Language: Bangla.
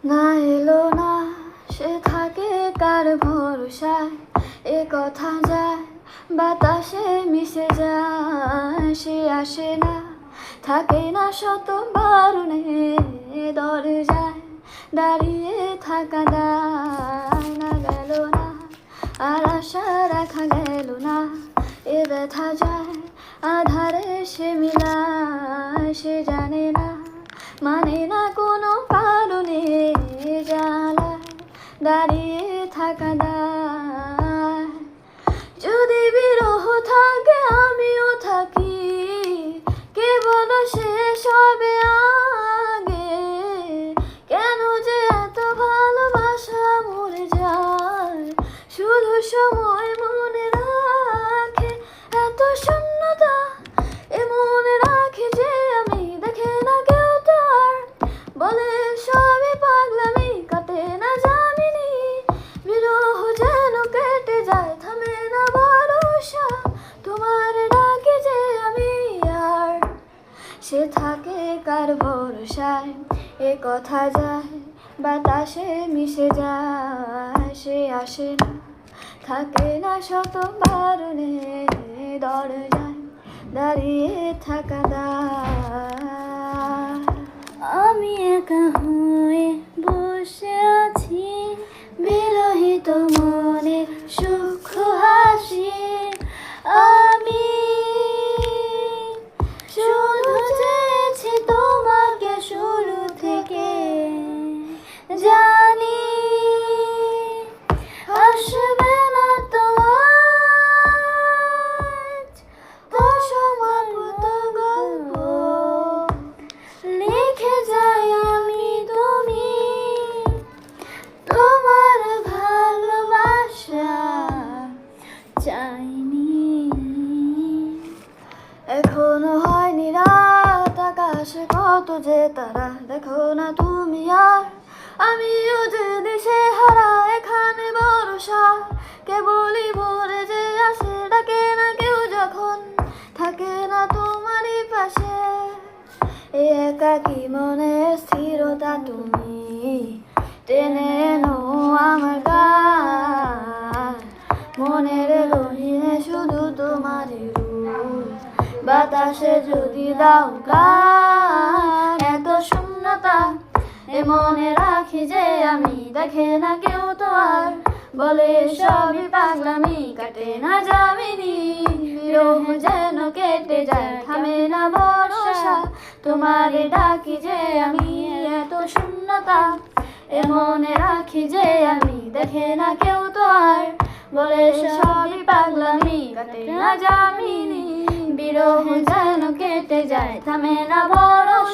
না এলো না সে থাকে কার ভরসায়, এ কথা যায় বাতাসে মিশে যায়। সে আসে না থাকে না শত বারণে, দরজায় দাঁড়িয়ে থাকা দায়। না গেল না আর আশা রাখা গেল না, এ ব্যথা যায় আধারে সে মিলায়। সে জানে না মানে না কোনো কারণে, জ্বালায় দাঁড়িয়ে থাকা দায়। যদি বিরহ থাকে আমিও থাকি, কেবল শেষ হবে আগে। কেন যে এত ভালোবাসা মরে যায়, শুধু সময় মনে রাখে এত শূন্যতা। এ মনে রাখি যে আমি, দেখে না কেউ তো আর, বলে সবই পাগলামি, কাটে না জামিনি। বিরহ যেন কেটে যায়, থামে না ভরসা, তোমার ডাকে যে আমি আর। সে থাকে কার ভরসায়, এ কথা যায় বাতাসে মিশে যায়। সে আসে না থাকে না শত বারণে, দরজায় দাঁড়িয়ে থাকা দায়। আমি একা হয়ে বসে আছি, বিরহিত মনে সুখ হাসি। আমি শুধু চেয়েছি তোমাকে শুরু থেকে, জানি আসবে না তো আজ। অসমাপ্ত গল্প লিখে যাই আমি, তুমি তোমার ভালোবাসা চাইনি। এখনো হয়নি রাত, আকাশে কত যে তারা, দেখো না তুমি আর আমিও যে দিশে হারা। এখানে ভরসা কেবলই ভরে যে আসে, ডাকে না কেউ যখন থাকে না তোমারই পাশে। এই একাকী মনের স্থিরতা তুমি টেনে এনো আমার গায়। মনের গহীনে শুধু তোমারই রূপ, বাতাসে যদি দাও গান। এত শূন্যতা এ মনে রাখি যে আমি, দেখে না কেউ তো আর, বলে সবই পাগলামি, কাটে না জামিনি। বিরহ যেন কেটে যায়, থামে না ভরসা, তোমার ডাকি যে আমি। এত শূন্যতা এ মনে রাখি যে আমি, দেখে না কেউ তো আর, বলে সবই পাগলামি, কাটে না জামিনি। বিরহ যেন কেটে যায়, থামে না ভরসা।